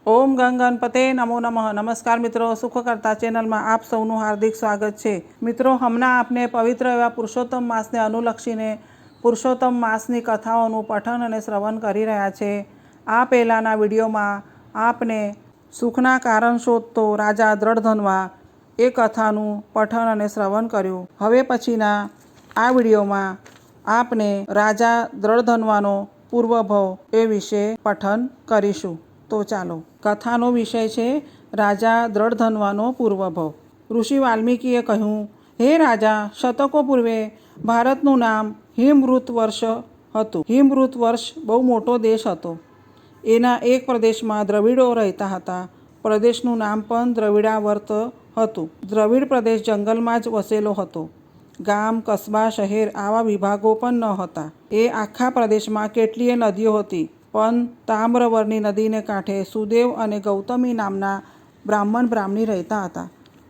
ઓમ ગંગણપતે નમો નમઃ. નમસ્કાર મિત્રો, સુખકર્તા ચેનલમાં આપ સૌનું હાર્દિક સ્વાગત છે. મિત્રો, હમણાં આપને પવિત્ર એવા પુરુષોત્તમ માસને અનુલક્ષીને પુરુષોત્તમ માસની કથાઓનું પઠન અને શ્રવણ કરી રહ્યા છે. આ પહેલાંના વિડીયોમાં આપને સુખના કારણ શોધતો રાજા દ્રઢધન્વા એ કથાનું પઠન અને શ્રવણ કર્યું. હવે પછીના આ વિડીયોમાં આપને રાજા દ્રઢધન્વાનો પૂર્વભવ એ વિશે પઠન કરીશું. તો ચાલો, કથાનો વિષય છે રાજા દ્રઢધન્વાનો પૂર્વભવ. ઋષિ વાલ્મીકીએ કહ્યું, હે રાજા, શતકો પૂર્વે ભારતનું નામ હિમવૃત વર્ષ હતું. હિમવૃત વર્ષ બહુ મોટો દેશ હતો. એના એક પ્રદેશમાં દ્રવિડો રહેતા હતા. પ્રદેશનું નામ પણ દ્રવિડાવર્ત હતું. દ્રવિડ પ્રદેશ જંગલમાં જ વસેલો હતો. ગામ, કસ્બા, શહેર આવા વિભાગો પણ ન હતા. એ આખા પ્રદેશમાં કેટલીય નદીઓ હતી, પણ તામ્રવર્ણી નદીને કાંઠે સુદેવ અને ગૌતમી નામના બ્રાહ્મણ બ્રાહ્મણી રહેતા હતા.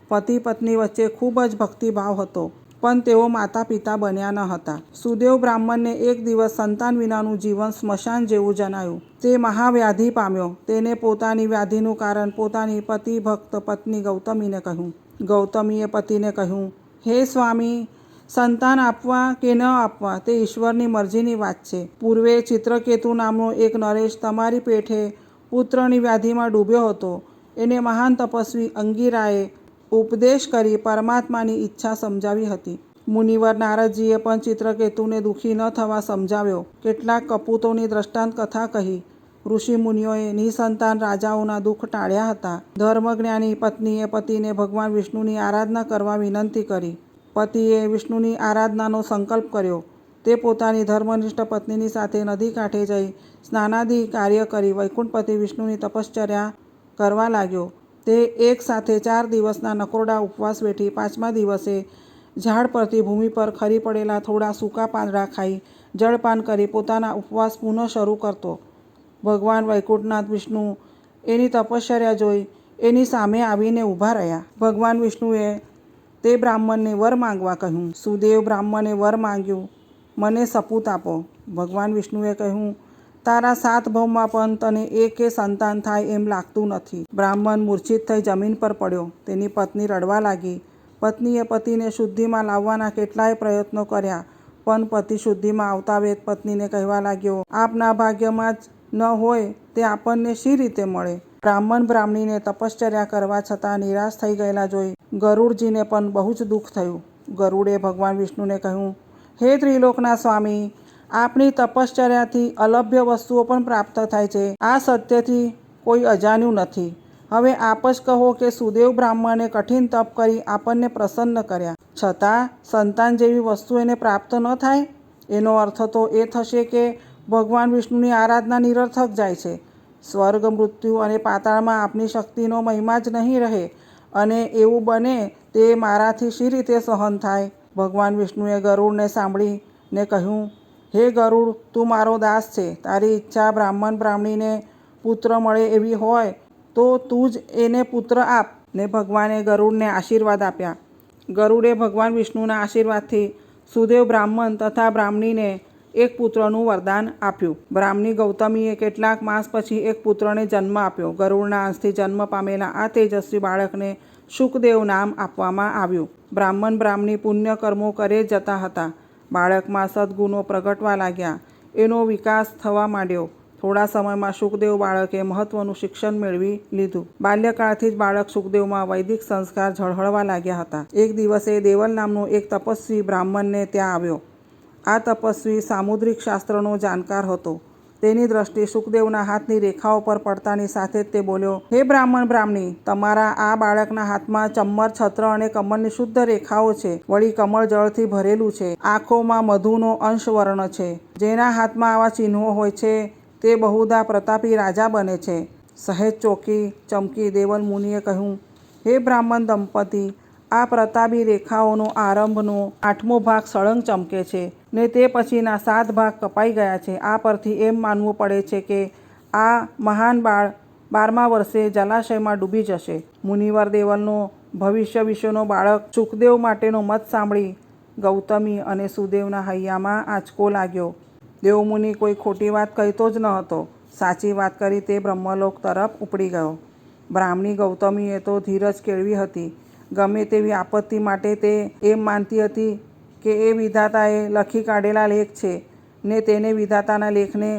પતિ પત્ની વચ્ચે ખૂબ જ ભક્તિભાવ હતો, પણ તેઓ માતા પિતા બન્યા ન હતા. સુદેવ બ્રાહ્મણને એક દિવસ સંતાન વિનાનું જીવન સ્મશાન જેવું જણાયું. તે મહાવ્યાધિ પામ્યો. તેને પોતાની વ્યાધિનું કારણ પોતાની પતિ ભક્ત પત્ની ગૌતમીને કહ્યું. ગૌતમીએ પતિને કહ્યું, હે સ્વામી, સંતાન આપવા કે ન આપવા તે ઈશ્વરની મરજીની વાત છે. પૂર્વે ચિત્રકેતુ નામનો એક નરેશ તમારી પેઠે પુત્રની વ્યાધિમાં ડૂબ્યો હતો. એને મહાન તપસ્વી અંગિરાએ ઉપદેશ કરી પરમાત્માની ઈચ્છા સમજાવી હતી. મુનિવર નારદજીએ પણ ચિત્રકેતુને દુઃખી ન થવા સમજાવ્યો. કેટલાક કપૂતોની દ્રષ્ટાંત કથા કહી. ઋષિ મુનિઓએ નિસંતાન રાજાઓના દુઃખ ટાળ્યા હતા. ધર્મજ્ઞાની પત્નીએ પતિને ભગવાન વિષ્ણુની આરાધના કરવા વિનંતી કરી. પતિએ વિષ્ણુની આરાધનાનો સંકલ્પ કર્યો. તે પોતાની ધર્મનિષ્ઠ પત્નીની સાથે નદી કાંઠે જઈ સ્નાનાદિ કાર્ય કરી વૈકુંઠપતિ વિષ્ણુની તપશ્ચર્યા કરવા લાગ્યો. તે એક સાથે 4 દિવસના નકોરડા ઉપવાસ વેઠી 5મા દિવસે ઝાડ પરથી ભૂમિ પર ખરી પડેલા થોડા સૂકા પાંદડા ખાઈ જળપાન કરી પોતાના ઉપવાસ પુનઃ શરૂ કરતો. ભગવાન વૈકુંઠનાથ વિષ્ણુ એની તપશ્ચર્યા જોઈ એની સામે આવીને ઊભા રહ્યા. ભગવાન વિષ્ણુએ તે બ્રાહ્મણને વર માંગવા કહ્યું. સુદેવ બ્રાહ્મણે વર માંગ્યું, મને સપૂત આપો. ભગવાન વિષ્ણુએ કહ્યું, તારા 7 ભવમાં પણ તને એકે સંતાન થાય એમ લાગતું નથી. બ્રાહ્મણ મૂર્છિત થઈ જમીન પર પડ્યો. તેની પત્ની રડવા લાગી. પત્નીએ પતિને શુદ્ધિમાં લાવવાના કેટલાય પ્રયત્નો કર્યા, પણ પતિ શુદ્ધિમાં આવતા વેત પત્નીને કહેવા લાગ્યો, આપના ભાગ્યમાં જ ન હોય તે આપણને શી રીતે મળે. બ્રાહ્મણ બ્રાહ્મણીને તપશ્ચર્યા કરવા છતાં નિરાશ થઈ ગયેલા જોઈ ગરુડજીને પણ બહુ જ દુઃખ થયું. ગરુડે ભગવાન વિષ્ણુને કહ્યું, હે ત્રિલોકના સ્વામી, આપની તપશ્ચર્યાથી અલભ્ય વસ્તુઓ પણ પ્રાપ્ત થાય છે. આ સત્યથી કોઈ અજાણ્યું નથી. હવે આપ જ કહો કે સુદેવ બ્રાહ્મણે કઠિન તપ કરી આપણને પ્રસન્ન કર્યા, છતાં સંતાન જેવી વસ્તુ એને પ્રાપ્ત ન થાય. એનો અર્થ તો એ થશે કે ભગવાન વિષ્ણુની આરાધના નિરર્થક જાય છે. સ્વર્ગ, મૃત્યુ અને પાતાળમાં આપની શક્તિનો મહિમા જ નહીં રહે, અને એવું બને તે મારાથી શી રીતે સહન થાય. ભગવાન વિષ્ણુએ ગરુડને સાંભળીને કહ્યું, હે ગરુડ, તું મારો દાસ છે. તારી ઈચ્છા બ્રાહ્મણ બ્રાહ્મણીને પુત્ર મળે એવી હોય તો તું જ એને પુત્ર આપ. ને ભગવાને ગરુડને આશીર્વાદ આપ્યા. ગરુડે ભગવાન વિષ્ણુના આશીર્વાદથી સુદેવ બ્રાહ્મણ તથા બ્રાહ્મણીને એક પુત્રનું વરદાન આપ્યું. બ્રાહ્મણી ગૌતમીએ કેટલાક માસ પછી એક પુત્રને જન્મ આપ્યો. ગરુડના અંશથી જન્મ પામેલા આ તેજસ્વી બાળકને શુકદેવ નામ આપવામાં આવ્યું. બ્રાહ્મણ બ્રાહ્મણી પુણ્ય કર્મો કરે જ જતા હતા. બાળકમાં સદ્ગુણો પ્રગટવા લાગ્યા. એનો વિકાસ થવા માંડ્યો. થોડા સમયમાં શુકદેવ બાળકે મહત્વનું શિક્ષણ મેળવી લીધું. બાલ્યકાળથી જ બાળક શુકદેવમાં વૈદિક સંસ્કાર ઝળહળવા લાગ્યા હતા. એક દિવસે દેવલ નામનો એક તપસ્વી બ્રાહ્મણને ત્યાં આવ્યો. આ તપસ્વી સામુદ્રિક શાસ્ત્રનો જાણકાર હતો. તેની દ્રષ્ટિ શુકદેવના હાથની રેખાઓ પર પડતાની સાથે જ તે બોલ્યો, હે બ્રાહ્મણ બ્રાહ્મણી, તમારા આ બાળકના હાથમાં ચમ્મર, છત્ર અને કમળની શુદ્ધ રેખાઓ છે. વળી કમળ જળથી ભરેલું છે. આંખોમાં મધુનો અંશવર્ણ છે. જેના હાથમાં આવા ચિહ્નો હોય છે તે બહુધા પ્રતાપી રાજા બને છે. સહેજ ચોકી ચમકી દેવલ મુનિએ કહ્યું, હે બ્રાહ્મણ દંપતી, આ પ્રતાપી રેખાઓનો આરંભનો 8મો ભાગ સળંગ ચમકે છે ને તે પછીના 7 ભાગ કપાઈ ગયા છે. આ પરથી એમ માનવું પડે છે કે આ મહાન બાળ 12મા વર્ષે જલાશયમાં ડૂબી જશે. મુનિવર દેવલનો ભવિષ્ય વિશેનો બાળક શુકદેવ માટેનો મત સાંભળી ગૌતમી અને સુદેવના હૈયામાં આંચકો લાગ્યો. દેવમુનિ કોઈ ખોટી વાત કહેતો જ ન હતો. સાચી વાત કરી તે બ્રહ્મલોક તરફ ઉપડી ગયો. બ્રાહ્મણી ગૌતમીએ તો ધીરજ કેળવી હતી. ગમે તેવી આપત્તિ માટે તે એમ માનતી હતી કે એ વિધાતાએ લખી કાઢેલા લેખ છે ને તેને વિધાતાના લેખને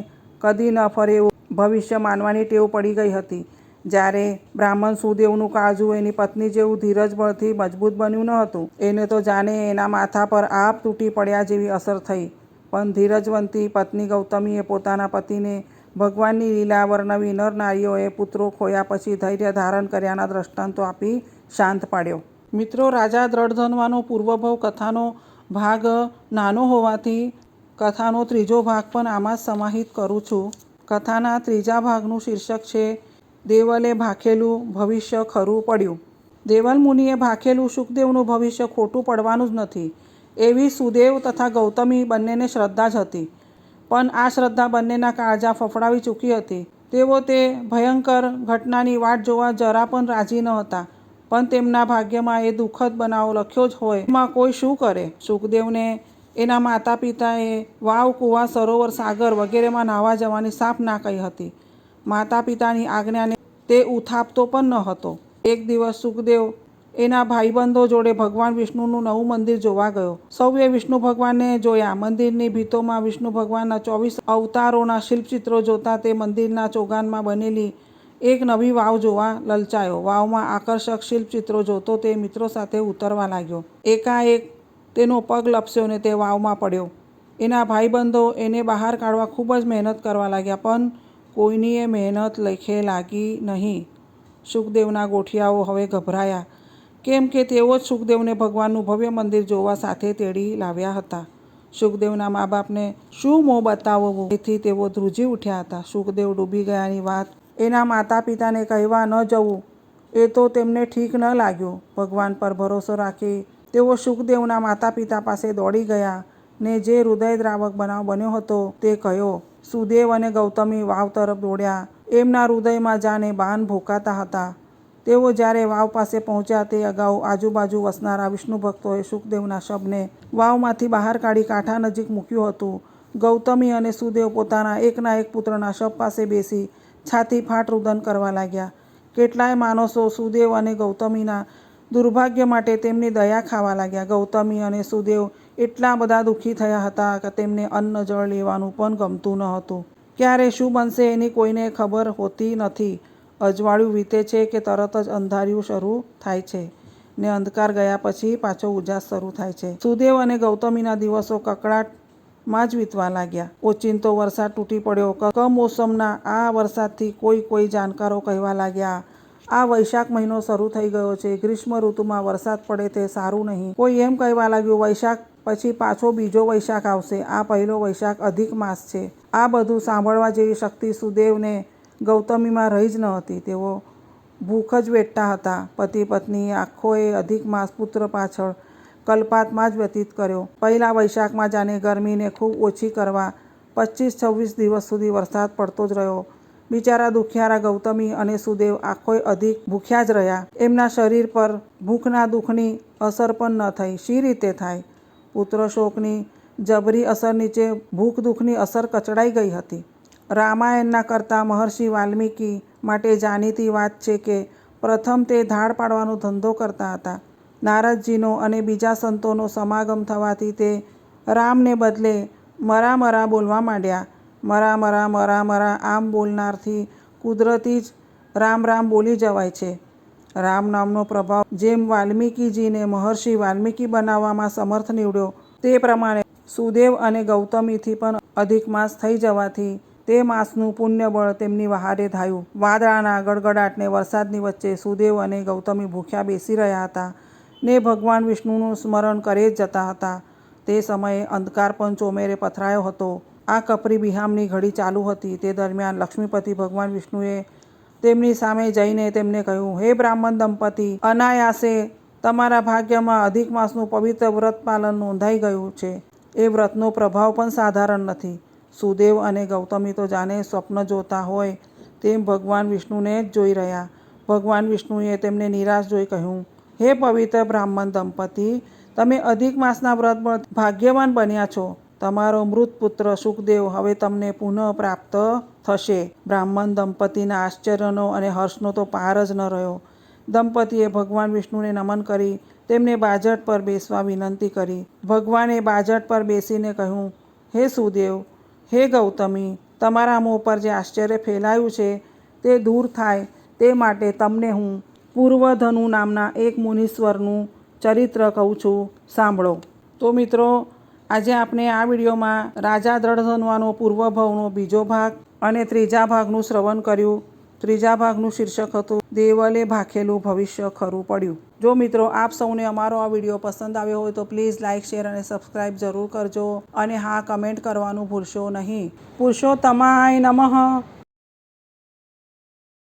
કદી ન ફરે એવું ભવિષ્ય માનવાની ટેવ પડી ગઈ હતી. જ્યારે બ્રાહ્મણ સુદેવનું કાળજું એની પત્ની જેવું ધીરજબળથી મજબૂત બન્યું ન હતું. એને તો જાણે એના માથા પર આપ તૂટી પડ્યા જેવી અસર થઈ. પણ ધીરજવંતી પત્ની ગૌતમીએ પોતાના પતિને ભગવાનની લીલા વર્ણવી. નર નારીઓએ પુત્રો ખોયા પછી ધૈર્ય ધારણ કર્યાના દ્રષ્ટાંતો આપી શાંત પાડ્યો. મિત્રો, રાજા દ્રઢધનવાનો પૂર્વભવ કથાનો ભાગ નાનો હોવાથી કથાનો ત્રીજો ભાગ પણ આમાં જ સમાહિત કરું છું. કથાના ત્રીજા ભાગનું શીર્ષક છે દેવલે ભાખેલું ભવિષ્ય ખરું પડ્યું. દેવલ મુનિએ ભાખેલું શુકદેવનું ભવિષ્ય ખોટું પડવાનું જ નથી એવી સુદેવ તથા ગૌતમી બંનેને શ્રદ્ધા જ હતી. પણ આ શ્રદ્ધા બંનેના કાળજા ફફડાવી ચૂકી હતી. તેઓ તે ભયંકર ઘટનાની વાટ જોવા જરા પણ રાજી ન હતા. પણ તેમના ભાગ્યમાં એ દુઃખદ બનાવ લખ્યો જ હોય એમાં કોઈ શું કરે? શુકદેવને એના માતા પિતાએ વાવ, કૂવા, સરોવર, સાગર વગેરેમાં નાહવા જવાની સાફ ના કહી હતી. માતા પિતાની આજ્ઞાને તે ઉથાપતો પણ ન હતો. એક દિવસ શુકદેવ એના ભાઈબંધો જોડે ભગવાન વિષ્ણુનું નવું મંદિર જોવા ગયો. સૌએ વિષ્ણુ ભગવાનને જોયા. મંદિરની ભીતોમાં વિષ્ણુ ભગવાનના 24 અવતારોના શિલ્પચિત્રો જોતા તે મંદિરના ચોગાનમાં બનેલી એક નવી વાવ જોવા લલચાયો. વાવમાં આકર્ષક શિલ્પચિત્રો જોતો તે મિત્રો સાથે ઉતરવા લાગ્યો. એકાએક તેનો પગ લપસ્યો ને તે વાવમાં પડ્યો. એના ભાઈબંધો એને બહાર કાઢવા ખૂબ જ મહેનત કરવા લાગ્યા. પણ કોઈનીએ મહેનત લેખે લાગી નહીં. શુકદેવના ગોઠિયાઓ હવે ગભરાયા. કેમ કે તેઓ જ શુકદેવને ભગવાનનું ભવ્ય મંદિર જોવા સાથે તેડી લાવ્યા હતા. શુકદેવના મા બાપને શું મોં બતાવવું એથી તેઓ ધ્રુજી ઉઠ્યા હતા. શુકદેવ ડૂબી ગયાની વાત એના માતા પિતાને કહેવા ન જવું એ તો તેમને ઠીક ન લાગ્યું. ભગવાન પર ભરોસો રાખી તેઓ શુકદેવના માતા પિતા પાસે દોડી ગયા ને જે હૃદયદ્રાવક બનાવ બન્યો હતો તે કહ્યો. સુદેવ અને ગૌતમી વાવ તરફ દોડ્યા. એમના હૃદયમાં જાણે બાણ ભોંકાતા હતા. તેઓ જ્યારે વાવ પાસે પહોંચ્યા તે અગાઉ આજુબાજુ વસનારા વિષ્ણુ ભક્તોએ શુકદેવના શબને વાવમાંથી બહાર કાઢી કાંઠા નજીક મૂક્યું હતું. ગૌતમી અને સુદેવ પોતાના એકના એક પુત્રના શબ પાસે બેસી છાતી ફાટ રુદન કરવા લાગ્યા. કેટલાય માણસો સુદેવ અને ગૌતમીના દુર્ભાગ્ય માટે તેમની દયા ખાવા લાગ્યા. ગૌતમી અને સુદેવ એટલા બધા દુઃખી થયા હતા કે તેમને અન્ન જળ લેવાનું પણ ગમતું ન હતું. ક્યારે શું બનશે એની કોઈને ખબર હોતી નથી. અજવાળું વીતે છે કે તરત જ અંધારિયું શરૂ થાય છે ને અંધકાર ગયા પછી પાછો ઉજાસ શરૂ થાય છે. સુદેવ અને ગૌતમીના દિવસો કકળાટમાં જ વીતવા લાગ્યા. ઓચિંતો વરસાદ તૂટી પડ્યો. કમોસમના આ વરસાદથી કોઈ જાણકારો કહેવા લાગ્યા, આ વૈશાખ મહિનો શરૂ થઈ ગયો છે. ગ્રીષ્મ ઋતુમાં વરસાદ પડે તે સારું નહીં. કોઈ એમ કહેવા લાગ્યું વૈશાખ પછી પાછો બીજો વૈશાખ આવશે. આ પહેલો વૈશાખ અધિક માસ છે. આ બધું સાંભળવા જેવી શક્તિ સુદેવને ગૌતમીમાં રહી જ ન હતી. તેઓ ભૂખ જ વેઠતા હતા. પતિ પત્નીએ આખોએ અધિક માસ પુત્ર પાછળ કલ્પાતમાં જ વ્યતીત કર્યો. પહેલા વૈશાખમાં જાણે ગરમીને ખૂબ ઓછી કરવા 25-26 દિવસ સુધી વરસાદ પડતો જ રહ્યો. બિચારા દુખિયારા ગૌતમી અને સુદેવ આખોય અધિક ભૂખ્યા જ રહ્યા. એમના શરીર પર ભૂખના દુઃખની અસર પણ ન થઈ. શી રીતે થાય? પુત્ર શોકની જબરી અસર નીચે ભૂખ દુઃખની અસર કચડાઈ ગઈ હતી. રામાયણના કરતા મહર્ષિ વાલ્મીકી માટે જાણીતી વાત છે કે પ્રથમ તે ધાડ પાડવાનો ધંધો કરતા હતા. નારદજીનો અને બીજા સંતોનો સમાગમ થવાથી તે રામને બદલે મરા મરા બોલવા માંડ્યા. મરા મરા મરા મરા આમ બોલનારથી કુદરતી જ રામ રામ બોલી જવાય છે. રામ નામનો પ્રભાવ જેમ વાલ્મીકીજીને મહર્ષિ વાલ્મીકી બનાવવામાં સમર્થ નીવડ્યો તે પ્રમાણે સુદેવ અને ગૌતમીથી પણ અધિક માસ થઈ જવાથી તે માસનું પુણ્યબળ તેમની વહારે ધાયું. વાદળાના ગડગડાટને વરસાદની વચ્ચે સુદેવ અને ગૌતમી ભૂખ્યા બેસી રહ્યા હતા ને ભગવાન વિષ્ણુનું સ્મરણ કરે જ જતા હતા. તે સમયે અંધકાર પણ ચોમેરે પથરાયો હતો. આ કપરી બિહામની ઘડી ચાલુ હતી. તે દરમિયાન લક્ષ્મીપતિ ભગવાન વિષ્ણુએ તેમની સામે જઈને તેમને કહ્યું, હે બ્રાહ્મણ દંપતી, અનાયાસે તમારા ભાગ્યમાં અધિક માસનું પવિત્ર વ્રત પાલન નોંધાઈ ગયું છે. એ વ્રતનો પ્રભાવ પણ સાધારણ નથી. સુદેવ અને ગૌતમી તો જાણે સ્વપ્ન જોતા હોય તેમ ભગવાન વિષ્ણુને જ જોઈ રહ્યા. ભગવાન વિષ્ણુએ તેમને નિરાશ જોઈ કહ્યું, હે પવિત્ર બ્રાહ્મણ દંપતી, તમે અધિક માસના વ્રત ભાગ્યવાન બન્યા છો. તમારો મૃત પુત્ર સુખદેવ હવે તમને પુનઃ પ્રાપ્ત થશે. બ્રાહ્મણ દંપતીના આશ્ચર્યનો અને હર્ષનો તો પાર જ ન રહ્યો. દંપતીએ ભગવાન વિષ્ણુને નમન કરી તેમને બાજટ પર બેસવા વિનંતી કરી. ભગવાને બાજટ પર બેસીને કહ્યું, હે સુદેવ, હે ગૌતમી, તમારા મોં પર જે આશ્ચર્ય ફેલાયું છે તે દૂર થાય તે માટે તમને હું પૂર્વધનુ નામના એક મુનીશ્વરનું ચરિત્ર કહું છું, સાંભળો. તો મિત્રો, આજે આપણે આ વિડીયોમાં રાજા દ્રઢધન્વાનો પૂર્વભવનો બીજો ભાગ અને ત્રીજા ભાગનું શ્રવણ કર્યું. ત્રીજા ભાગનું શીર્ષક હતું દેવલે ભાખેલું ભવિષ્ય ખરું પડ્યું. જો મિત્રો આપ સૌને અમારો આ વિડીયો પસંદ આવ્યો હોય તો પ્લીઝ લાઇક, શેર અને સબસ્ક્રાઈબ જરૂર કરજો. અને હા, કમેન્ટ કરવાનું ભૂલશો નહીં. પુરુષોત્તમાય નમઃ.